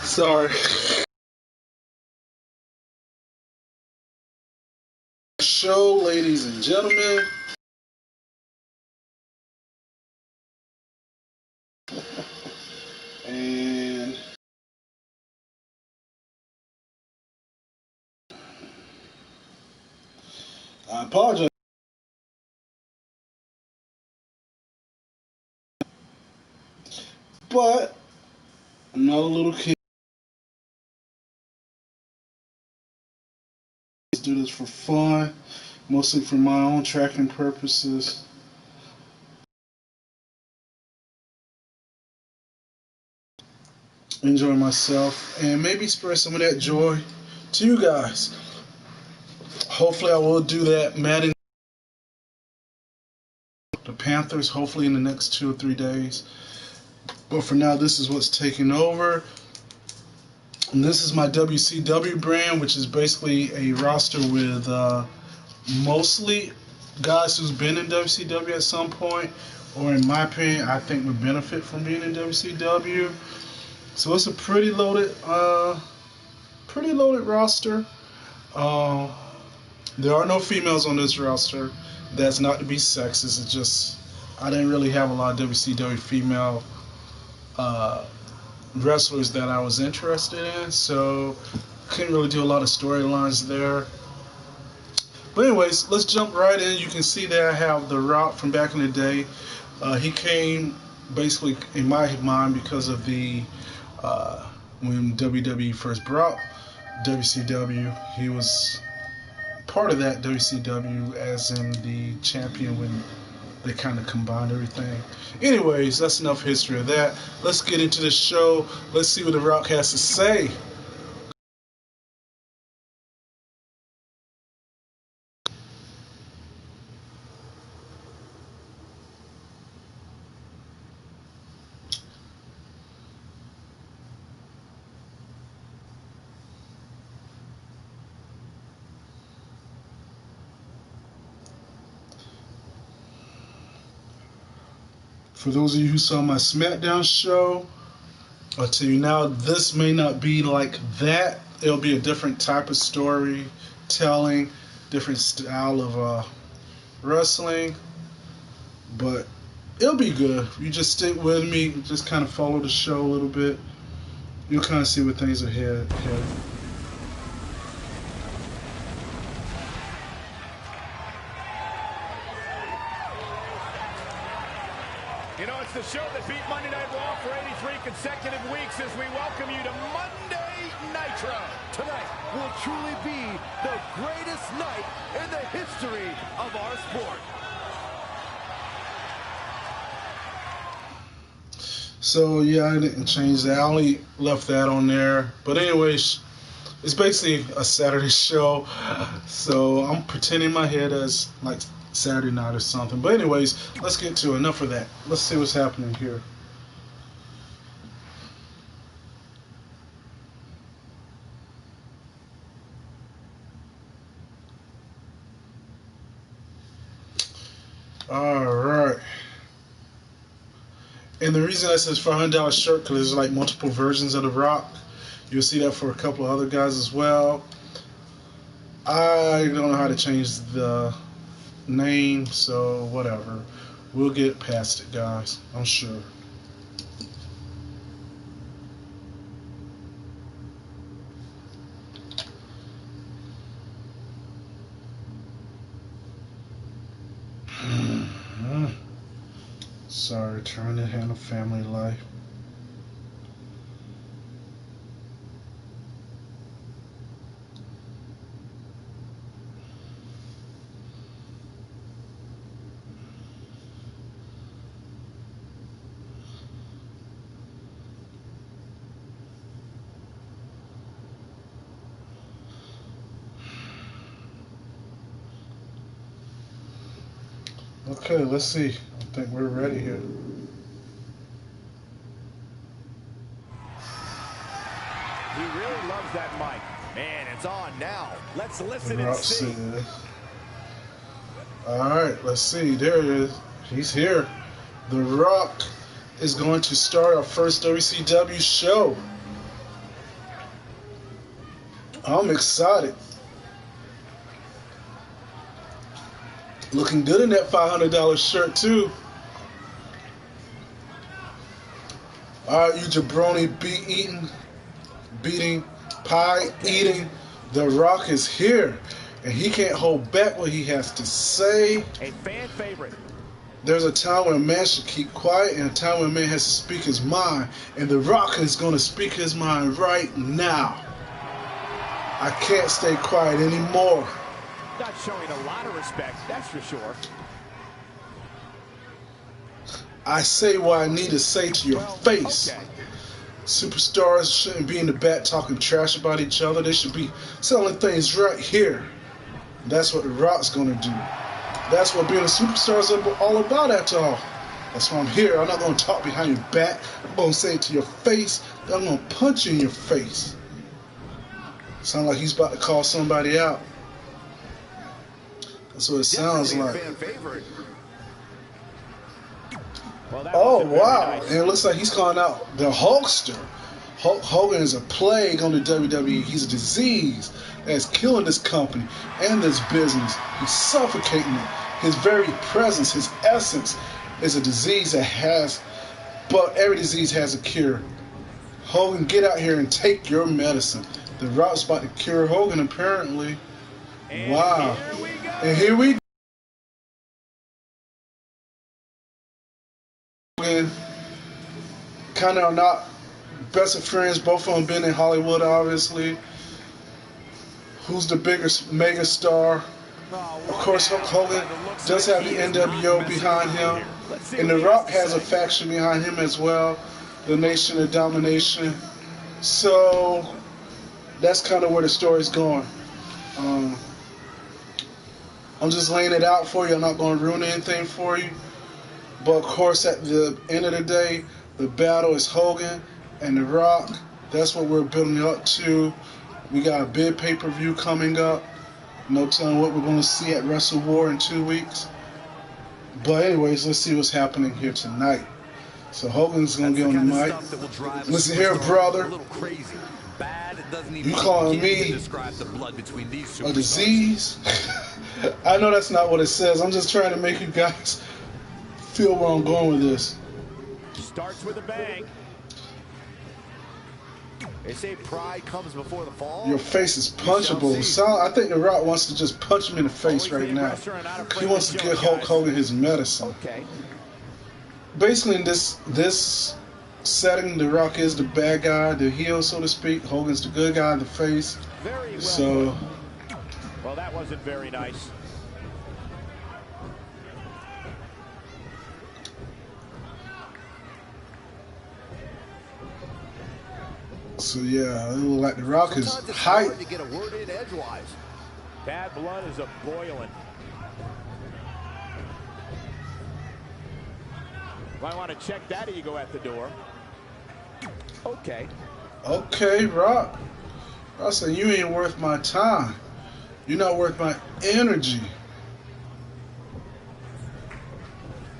Sorry. Show, ladies and gentlemen. And I apologize. But I'm not a little kid. I do this for fun, mostly for my own tracking purposes. Enjoy myself and maybe spread some of that joy to you guys. Hopefully, I will do that. Madden the Panthers, hopefully in the next 2 or 3 days. But for now, this is what's taking over. And this is my WCW brand, which is basically a roster with mostly guys who's been in WCW at some point, or in my opinion, I think would benefit from being in WCW. So it's a pretty loaded roster. Uh, there are no females on this roster. That's not to be sexist. It's just I didn't really have a lot of WCW female wrestlers that I was interested in, so couldn't really do a lot of storylines there. But anyways, let's jump right in. You can see that I have The Rock from back in the day. He came basically in my mind because of the when WWE first brought WCW. He was part of that WCW as in the champion when they kind of combined everything. Anyways, that's enough history of that. Let's get into the show. Let's see what The Rock has to say. For those of you who saw my SmackDown show, I'll tell you now, this may not be like that. It'll be a different type of storytelling, different style of wrestling, but it'll be good. You just stick with me, just kind of follow the show a little bit. You'll kind of see where things are headed. You know, it's the show that beat Monday Night Raw for 83 consecutive weeks as we welcome you to Monday Nitro. Tonight will truly be the greatest night in the history of our sport. So, yeah, I didn't change that. I only left that on there. But anyways, it's basically a Saturday show. So I'm pretending my head as like Saturday night or something. But anyways, let's get to enough of that. Let's see what's happening here. Alright. And the reason I says $500 shirt because there's like multiple versions of The Rock. You'll see that for a couple of other guys as well. I don't know how to change the name, so whatever. We'll get past it, guys. I'm sure. Sorry, trying to handle family life. Okay, let's see. I think we're ready here. He really loves that mic. Man, it's on now. Let's listen and see. Alright, let's see. There it is. He's here. The Rock is going to start our first WCW show. I'm excited. Looking good in that $500 shirt too. All right, you jabroni beating, pie eating. The Rock is here, and he can't hold back what he has to say. A fan favorite. There's a time when a man should keep quiet and a time when a man has to speak his mind. And The Rock is going to speak his mind right now. I can't stay quiet anymore. Not showing a lot of respect, that's for sure. I say what I need to say to your face. Okay. Superstars shouldn't be in the back talking trash about each other. They should be selling things right here. That's what The Rock's going to do. That's what being a superstar is all about after all. That's why I'm here. I'm not going to talk behind your back. I'm going to say it to your face. I'm going to punch you in your face. Sound like he's about to call somebody out. That's what it sounds like. Well, oh, wow. Nice. And it looks like he's calling out the Hulkster. Hulk Hogan is a plague on the WWE. He's a disease that's killing this company and this business. He's suffocating it. His very presence, his essence, is a disease that has, but every disease has a cure. Hogan, get out here and take your medicine. The Rock's about to cure Hogan, apparently. And wow. Here we go. And here we go. Kind of not best of friends. Both of them been in Hollywood, obviously. Who's the biggest mega star? Of course, Hulk Hogan does have the NWO behind him. And The Rock has a faction behind him as well. The Nation of Domination. So, that's kind of where the story's going. I'm just laying it out for you. I'm not going to ruin anything for you. But, of course, at the end of the day, the battle is Hogan and The Rock. That's what we're building up to. We got a big pay-per-view coming up. No telling what we're going to see at Wrestle War in 2 weeks. But anyways, let's see what's happening here tonight. So Hogan's going to get on the mic. Listen here, brother. You calling me a disease? I know that's not what it says. I'm just trying to make you guys feel where I'm going with this. Starts with a bang. They say pride comes before the fall. Your face is punchable. I think The Rock wants to just punch him in the face right now. He wants to give Hulk Hogan his medicine. Okay. Basically, in this setting, The Rock is the bad guy, the heel, so to speak. Hogan's the good guy, the face. Very well so, put. Well, that wasn't very nice. So yeah, it looks like The Rock is hyped. To get a word in edgewise. Bad blood is a boiling. Might want to check that ego at the door. Okay. Okay, Rock. I said you ain't worth my time. You're not worth my energy.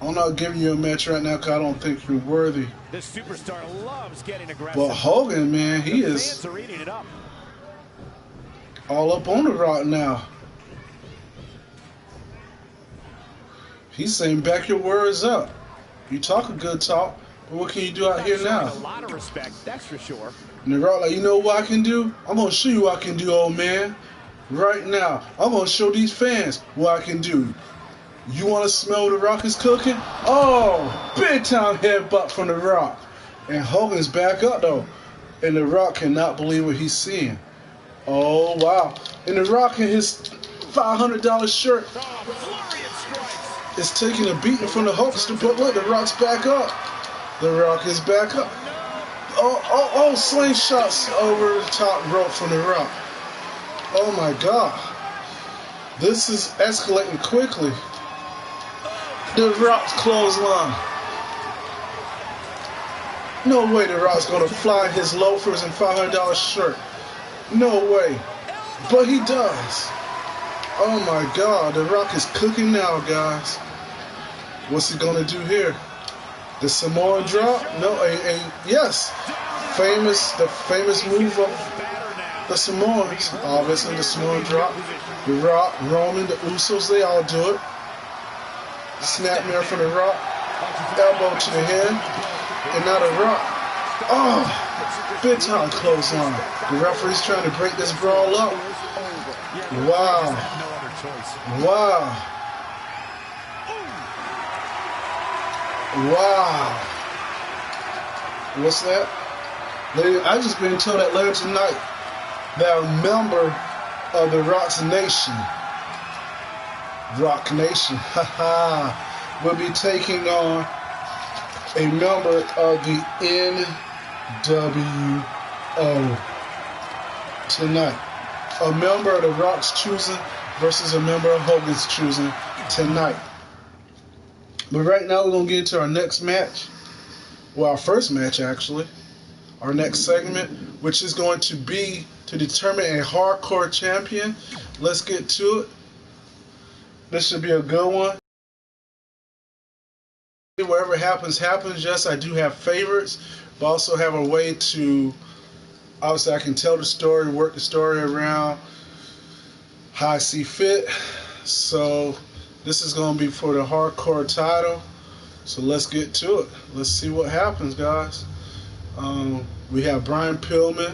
I'm not giving you a match right now because I don't think you're worthy. This superstar loves getting aggressive. But Hogan, man, he is fans are eating it up. All up on The Rock now. He's saying back your words up. You talk a good talk, but what can you do out here now? A lot of respect, that's for sure. And The Rock like, you know what I can do? I'm going to show you what I can do, old man. Right now. I'm going to show these fans what I can do. You want to smell what The Rock is cooking? Oh, big time headbutt from The Rock. And Hogan's back up, though. And The Rock cannot believe what he's seeing. Oh, wow. And The Rock in his $500 shirt is taking a beating from the Hulkster. But look, The Rock's back up. The Rock is back up. Oh, slingshots over the top rope from The Rock. Oh, my God. This is escalating quickly. The Rock's clothesline. No way The Rock's going to fly his loafers and $500 shirt. No way. But he does. Oh my God. The Rock is cooking now, guys. What's he going to do here? The Samoan drop? No, yes. The famous move of the Samoans, obviously the Samoan drop. The Rock, Roman, the Usos, they all do it. Snapmare from the Rock, elbow to the head, and now the Rock. Oh, big time clothesline. The referee's trying to break this brawl up. Wow. Wow. Wow. What's that? I just been told that later tonight that a member of the Rock's Nation, Rock Nation, will be taking on a member of the NWO tonight. A member of the Rock's choosing versus a member of Hogan's choosing tonight. But right now we're going to get into our next match. Well, our first match actually. Our next segment, which is going to be to determine a hardcore champion. Let's get to it. This should be a good one. Whatever happens, happens. Yes, I do have favorites, but also have a way to, obviously I can tell the story, work the story around how I see fit. So this is going to be for the hardcore title. So let's get to it. Let's see what happens, guys. We have Brian Pillman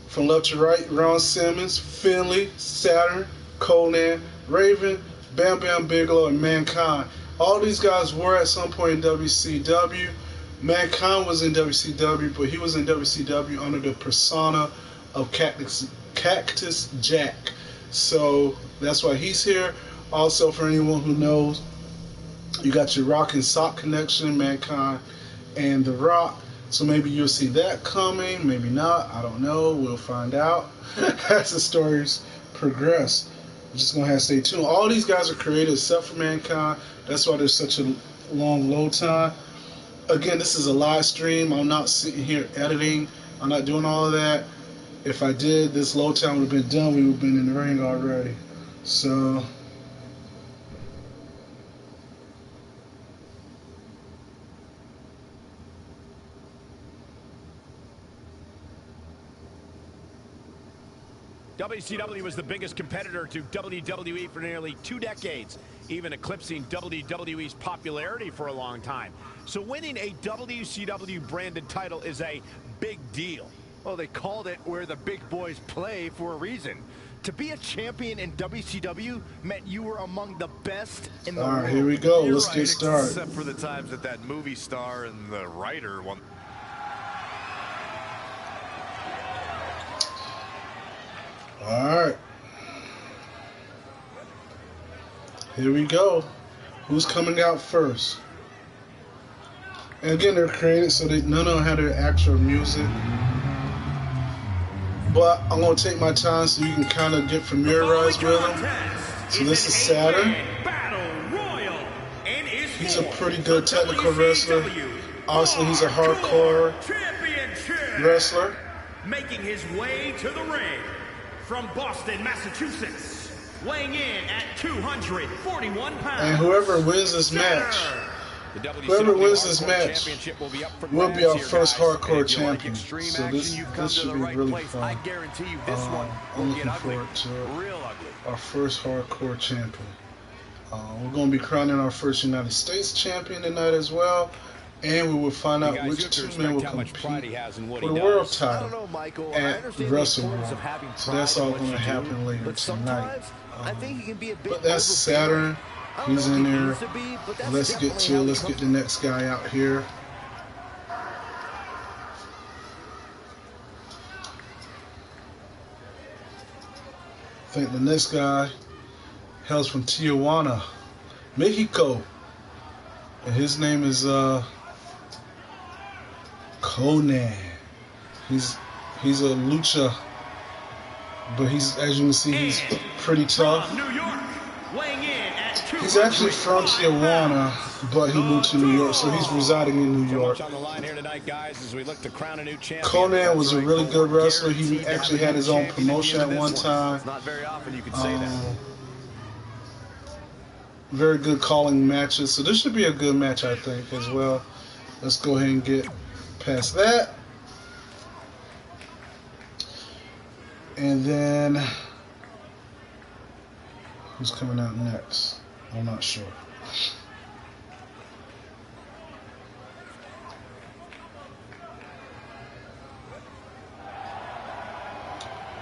from left to right, Ron Simmons, Finley, Saturn, Conan, Raven, Bam Bam Bigelow, and Mankind. All these guys were at some point in WCW. Mankind was in WCW, but he was in WCW under the persona of Cactus Jack. So that's why he's here. Also, for anyone who knows, you got your Rock and Sock connection, Mankind and The Rock. So maybe you'll see that coming, maybe not. I don't know. We'll find out as the stories progress. We're just going to have to stay tuned. All these guys are created except for Mankind. That's why there's such a long load time. Again, this is a live stream. I'm not sitting here editing. I'm not doing all of that. If I did, this load time would have been done. We would have been in the ring already. So WCW was the biggest competitor to WWE for nearly 2 decades, even eclipsing WWE's popularity for a long time. So winning a WCW branded title is a big deal. Well, they called it where the big boys play for a reason. To be a champion in WCW meant you were among the best in the world. All right, here we go. You're Let's right, get started. except for the times that movie star and the writer won. Alright. Here we go. Who's coming out first? And again, they're created so they none of them have their actual music. But I'm going to take my time so you can kind of get familiarized with them. So this is Saturn. He's a pretty good technical wrestler. Obviously, he's a hardcore wrestler. Making his way to the ring. From Boston, Massachusetts, weighing in at 241 pounds. And whoever wins this match, will be our first hardcore champion. So this should be really fun. I'm looking forward to our first hardcore champion. We're going to be crowning our first United States champion tonight as well. And we will find out which two men will compete for the world title at WrestleMania. So that's all going to happen later tonight. But that's Saturn. He's in there. Let's get the next guy out here. I think the next guy hails from Tijuana, Mexico. And his name is Conan. He's a lucha, but he's, as you can see, he's pretty tough. He's actually from Tijuana, but he moved to New York, so he's residing in New York. Conan was a really good wrestler. He actually had his own promotion at one time. Very good calling matches, so this should be a good match, I think, as well. Let's go ahead and get past that. And then who's coming out next? I'm not sure.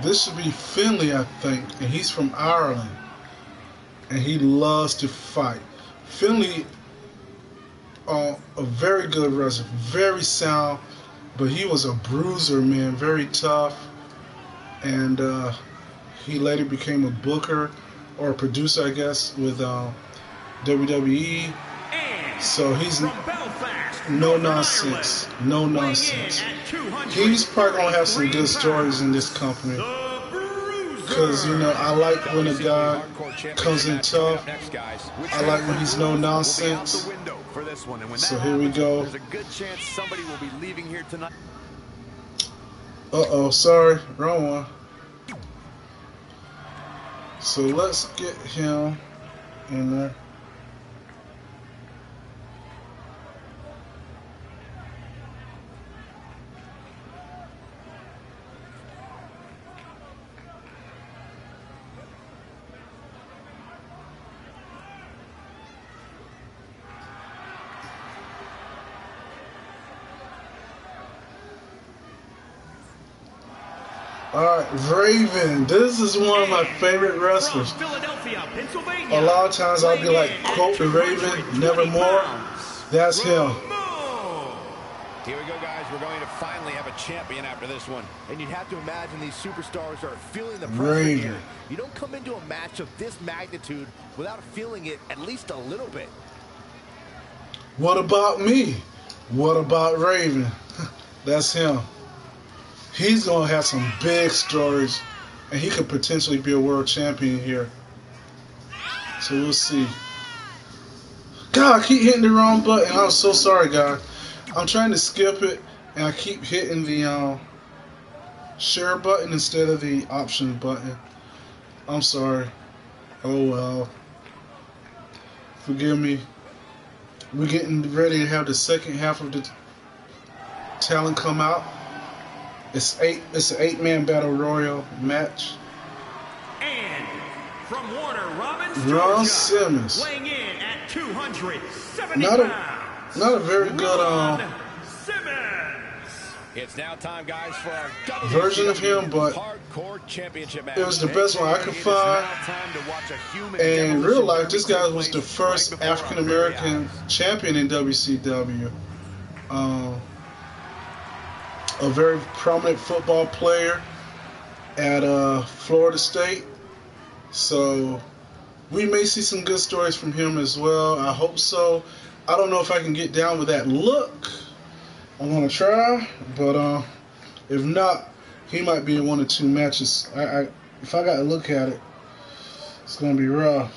This should be Finlay, I think, and he's from Ireland, and he loves to fight. Finlay, a very good wrestler, very sound, but he was a bruiser, man, very tough, and he later became a booker or a producer, I guess, with WWE. So he's no nonsense. He's probably gonna have some good stories in this company, because you know I like when a guy comes in tough. I like when he's no nonsense. So here we go. Uh-oh, sorry, wrong one. So let's get him in there. Alright, Raven. This is one of my favorite wrestlers. A lot of times I'll be like, quote the Raven, nevermore. That's him. Here we go, guys. We're going to finally have a champion after this one. And you'd have to imagine these superstars are feeling the pressure here. You don't come into a match of this magnitude without feeling it at least a little bit. What about me? What about Raven? That's him. He's going to have some big stories, and he could potentially be a world champion here. So we'll see. God, I keep hitting the wrong button. I'm so sorry, guys. I'm trying to skip it, and I keep hitting the share button instead of the option button. I'm sorry. Oh, well. Forgive me. We're getting ready to have the second half of the talent come out. It's an 8-man battle royal match. And from Warner Robins, Ron Simmons. weighing in at 270 Not pounds. a very good Simmons. It's now time, guys, for our version of him, but Hardcore Championship match. it was the best one I could find. And in real life, this guy was the first African American champion in WCW. A very prominent football player at Florida State. So we may see some good stories from him as well. I hope so. I don't know if I can get down with that look. I'm going to try. But if not, he might be in 1 or 2 matches. If I got to look at it, it's going to be rough.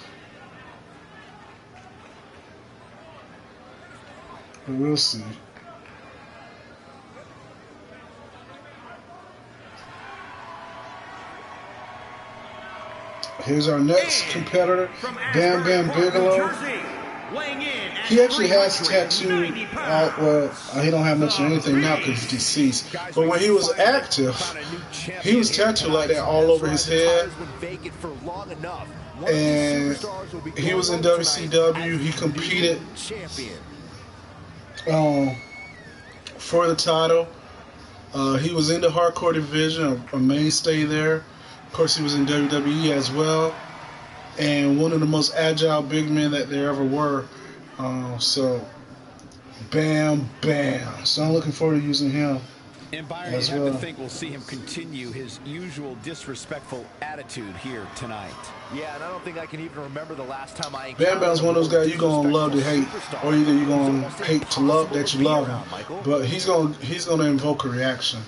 But we'll see. Here's our next competitor, Bam Bam Bigelow. He actually has tattooed, well, he don't have much of anything now because he's deceased. But when he was active, he was tattooed like that all over his head. And he was in WCW. He competed for the title. He was in the hardcore division, a mainstay there. Of course, he was in WWE as well, and one of the most agile big men that there ever were. So, Bam Bam. So I'm looking forward to using him. And Byron, you have to think we'll see him continue his usual disrespectful attitude here tonight. Yeah, and I don't think I can even remember the last time I... Bam Bam's one of those guys you're gonna love to hate, or either you're gonna hate to love that you love him. But he's gonna invoke a reaction.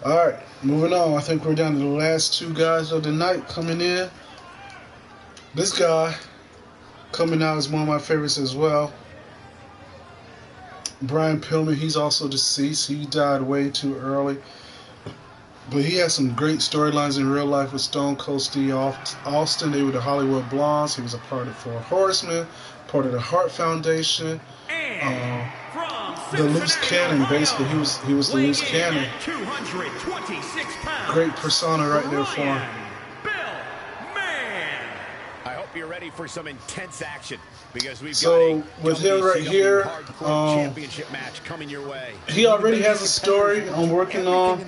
All right, moving on. I think we're down to the last 2 guys of the night coming in. This guy coming out is one of my favorites as well. Brian Pillman, he's also deceased. He died way too early. But he has some great storylines in real life with Stone Cold Steve Austin. They were the Hollywood Blondes. He was a part of 4 Horsemen, part of the Hart Foundation. And from the loose cannon, basically. He was the loose cannon. 226 pounds. Great persona right there for him. I hope you're ready for some intense action because we've so got with him right here, championship match coming your way. He already has a story I'm working on,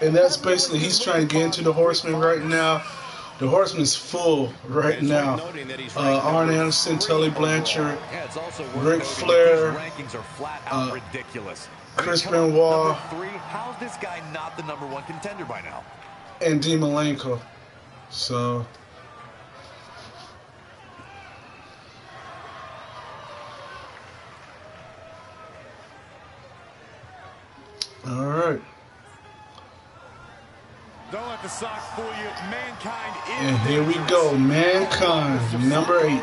and that's basically he's trying to get into the Horseman right now. The Horseman is full right now. Arn Anderson, Tully Blanchard, Ric Flair, Chris Benoit, how's this guy not the #1 contender by now? and Dean Malenko. So all right. Don't let the sock fool you. Mankind is And here we go, Mankind, number 8. Weighing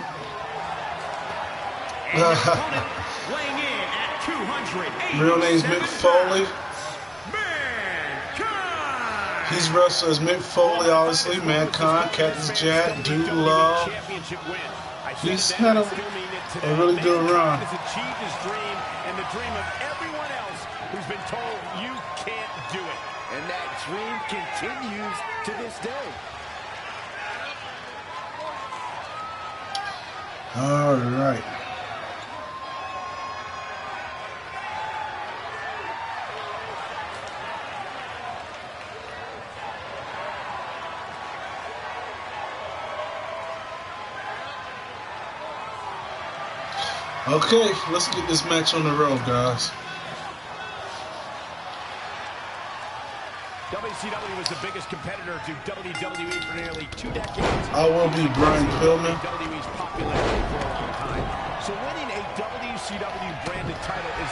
in at 280. Real name's Mick Foley. He's wrestled as Mick Foley, obviously. Mankind, Cactus Jack, Dude Love. He's had a really good run. Has achieved his dream and the dream of everyone else who's been told you can't do it. And that dream continues to this day. All right. Okay, let's get this match on the road, guys. WCW was the biggest competitor to WWE for nearly 2 decades. I will be Brian Pillman. WWE's popularity for a long time. So winning a WCW branded title is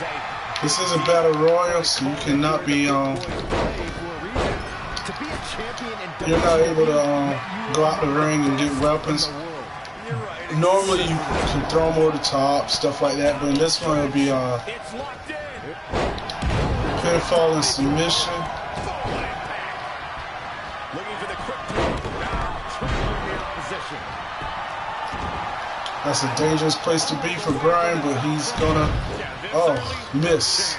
This is a battle royal, so you cannot be you're not able to go out the ring and get weapons. Normally you can throw them over the top, stuff like that, but in this one it'll be pinfall and submission. That's a dangerous place to be for Brian, but he's gonna miss.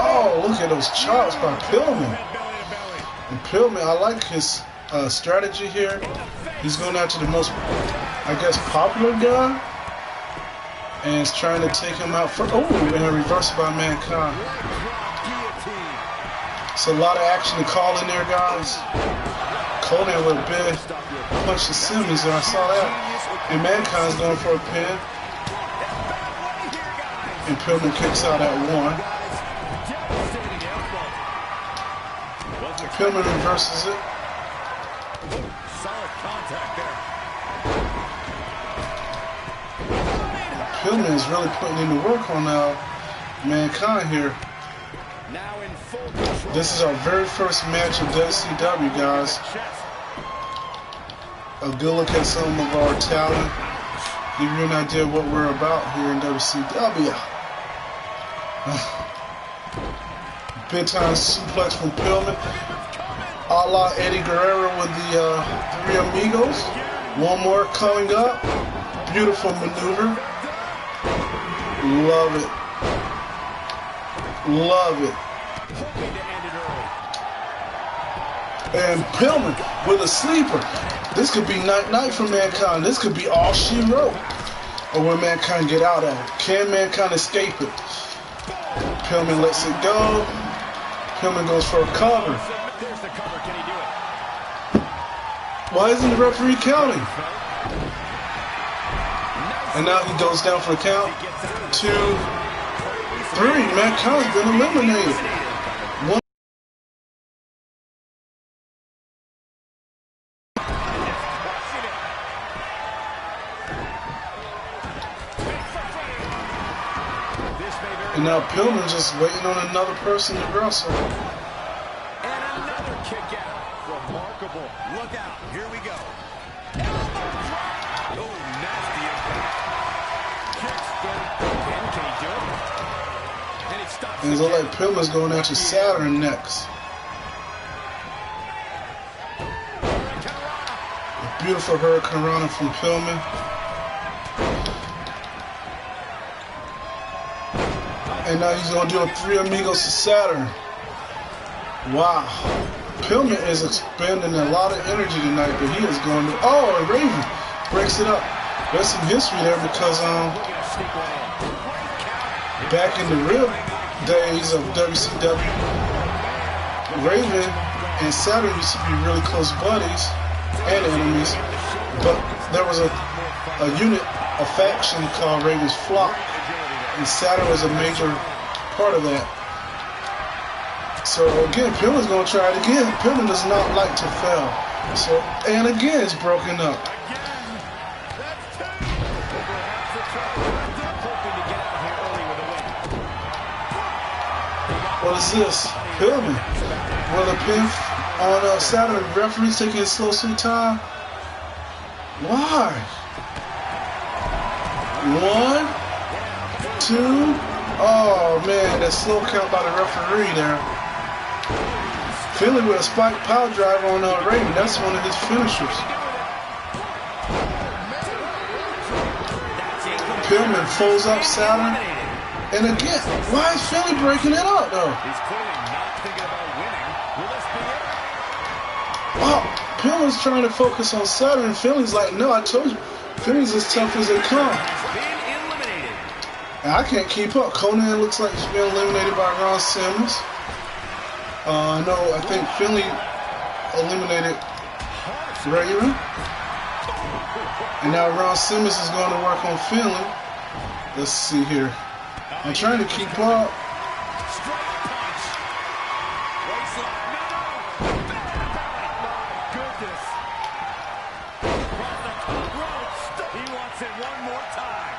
Oh, look at those chops by Pillman. And Pillman, I like his strategy here. He's going after the most, I guess, popular guy, and is trying to take him out for, and a reversal by Mankind. It's a lot of action to call in there, guys. Conan with a big punch to Simmons there, I saw that. And Mankind's going for a pin. And Pillman kicks out at 1. Pillman reverses it. Pillman is really putting in the work on Mankind here. This is our very first match of WCW, guys. A good look at some of our talent. Give you an idea of what we're about here in WCW. Big time suplex from Pillman. A la Eddie Guerrero with the Three Amigos. One more coming up. Beautiful maneuver. Love it. Love it. And Pillman with a sleeper. This could be night for Mankind. This could be all she wrote. Or will Mankind get out of it? Can Mankind escape it? Pillman lets it go. Pillman goes for a cover. Why isn't the referee counting? And now he goes down for a count. 2, 3. Mankind's been eliminated. And now Pillman's just waiting on another person to wrestle. And another kick out. Remarkable. Look out. Here we go. Oh, nasty impact. Kicks good. Can he do it? And it stops. And it looks like Pillman's going after Saturn next. Beautiful Hurricane Rana from Pillman. And now he's going to do a Three Amigos to Saturn. Wow. Pillman is expending a lot of energy tonight, but he is going to... Oh, and Raven breaks it up. There's some history there because back in the real days of WCW, Raven and Saturn used to be really close buddies and enemies, but there was a unit, a faction called Raven's Flock, and Saturn was a major part of that. So again, Pillman's going to try it again. Pillman does not like to fail. So, and again, it's broken up. What is this? Pillman. Will the pin on Saturn? Referee's taking his slow, sweet time. Why? 1, 2. Oh man, that slow count by the referee there. Finley with a spike power drive on Raven. That's one of his finishers. Pillman folds up Saturn. And again, why is Finley breaking it up though? He's clearly not thinking about winning. Will this be it? Oh, Pillman's trying to focus on Saturn, and Finley's like, no, I told you, Finley's as tough as they come. And I can't keep up. Conan looks like he's been eliminated by Ron Simmons. I think Finley eliminated Raven. And now Ron Simmons is going to work on Finley. Let's see here. I'm trying to keep up. He wants it one more time.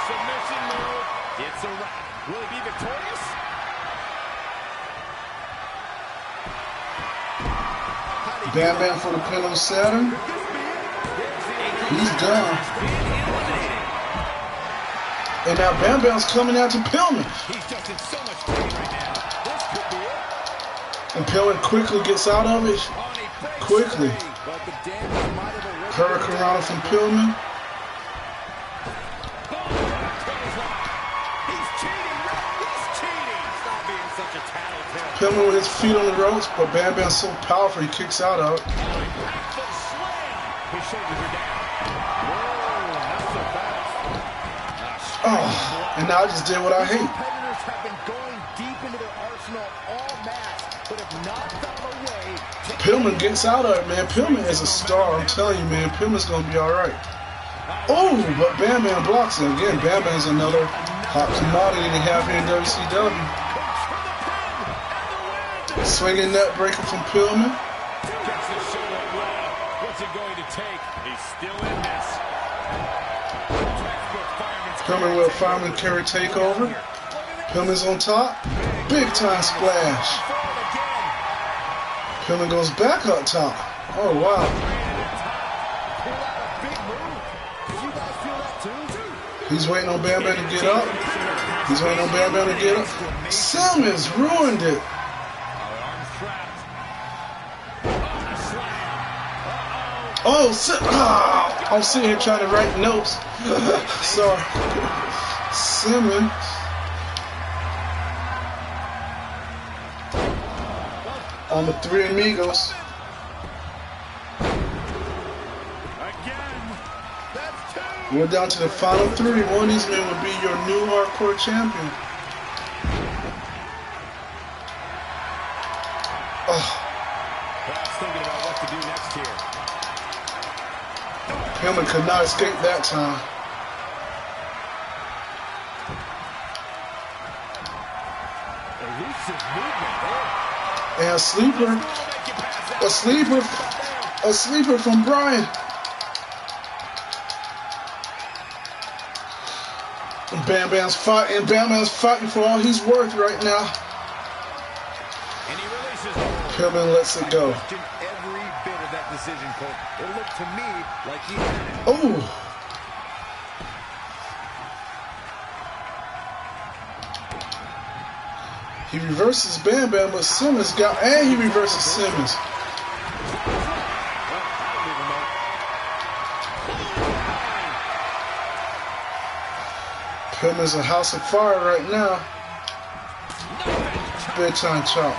Submission move. It's a wrap. Will he be victorious? Bam Bam for the pin on Saturn. He's done. And now Bam Bam's coming out to Pillman. He's just in so much pain right now. This could be it. And Pillman quickly gets out of it. Quickly. But the damage might have already... Hurricane Rana from Pillman. He's cheating. He's cheating. Stop being such a tattletale. Pillman with his feet on the ropes, but Bam Bam's so powerful he kicks out of it. His shoulders are down. Whoa, not so fast. Oh, and now I just did what I hate. Competitors have been going deep into their arsenal all match, but have not found a way to... Pillman gets out of it, man. Pillman is a star. I'm telling you, man. Pillman's going to be all right. Oh, but Bam Bam blocks it. Again, Bam Bam's another hot commodity they have here in WCW. Swinging net breaker from Pillman. Gets the shoulder well. What's it going to take? He's still in this. Pillman with a fireman carry takeover. Pillman's on top. Big time splash. Pillman goes back up top. Oh, wow. He's waiting on Bam Bam to get up. He's waiting on Bam Bam to get up. Simmons ruined it. Oh, I'm sitting here trying to write notes. Sorry. Simmons. On the Three Amigos. We're down to the final three. One of these men will be your new hardcore champion. Perhaps thinking about what to do next here. Pillman could not escape that time. Elusive movement there. And a sleeper from Brian. Bam Bam's fighting. Bam Bam's fighting for all he's worth right now. And he releases. Pillman lets it go. Every bit of that decision, Cole. It looked to me like he had it. Oh. He reverses Bam Bam, but Simmons got, and he reverses Simmons. Pillman's a house of fire right now. Big time chop.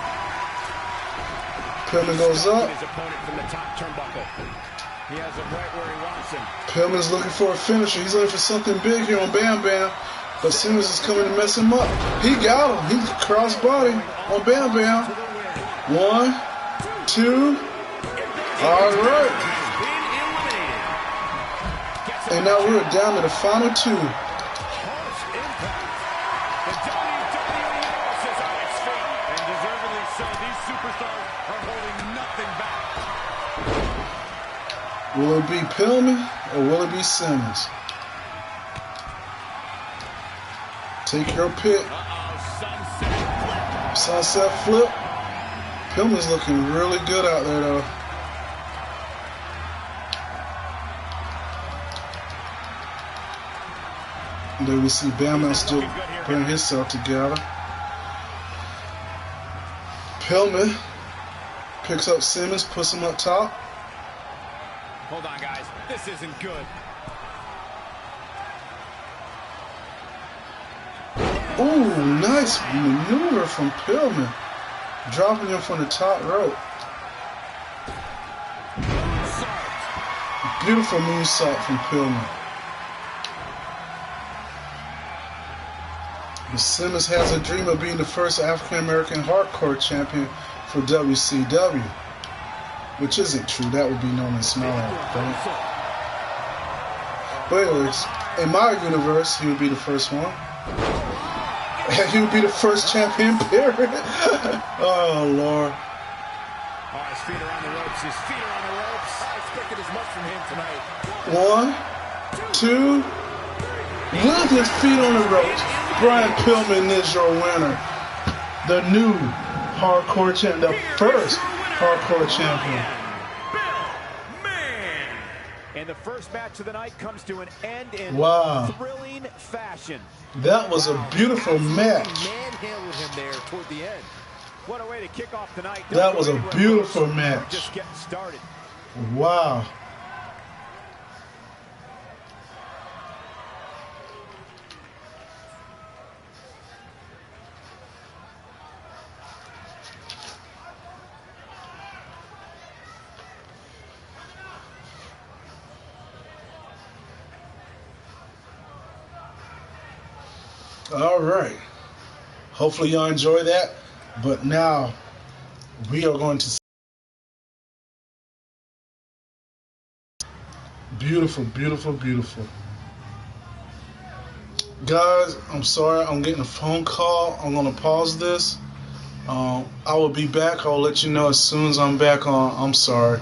Pillman goes up. His opponent from the top turnbuckle. He has him right where he wants him. Pillman's looking for a finisher. He's looking for something big here on Bam Bam. But Simmons is coming to mess him up. He got him. He crossbody on Bam Bam. 1, 2. All right. And now we're down to the final 2. Will it be Pillman or will it be Simmons? Take your pick. Sunset flip. Pillman's looking really good out there though. And then we see Bam Bam still putting himself together. Pillman picks up Simmons, puts him up top. Hold on, guys. This isn't good. Ooh, nice maneuver from Pillman. Dropping him from the top rope. Beautiful moonsault from Pillman. And Simmons has a dream of being the first African-American hardcore champion for WCW. Which isn't true. That would be known as Smiling. But anyways, in my universe, he would be the first one. He would be the first champion, period. Oh, Lord. Oh, his feet are on the ropes. His feet are on the ropes. I expected as much from him tonight. 1, 2. With his feet on the ropes, Brian Pillman is your winner. The new hardcore champion. The first hardcore champion. And the first match of the night comes to an end in thrilling fashion. That was a beautiful match. Manhandled him there toward the end. What a way to kick off tonight. That was a beautiful match. Just getting started. Wow. All right. Hopefully y'all enjoy that. But now we are going to beautiful, beautiful, beautiful. Guys, I'm sorry. I'm getting a phone call. I'm going to pause this. I will be back. I'll let you know as soon as I'm back on. I'm sorry.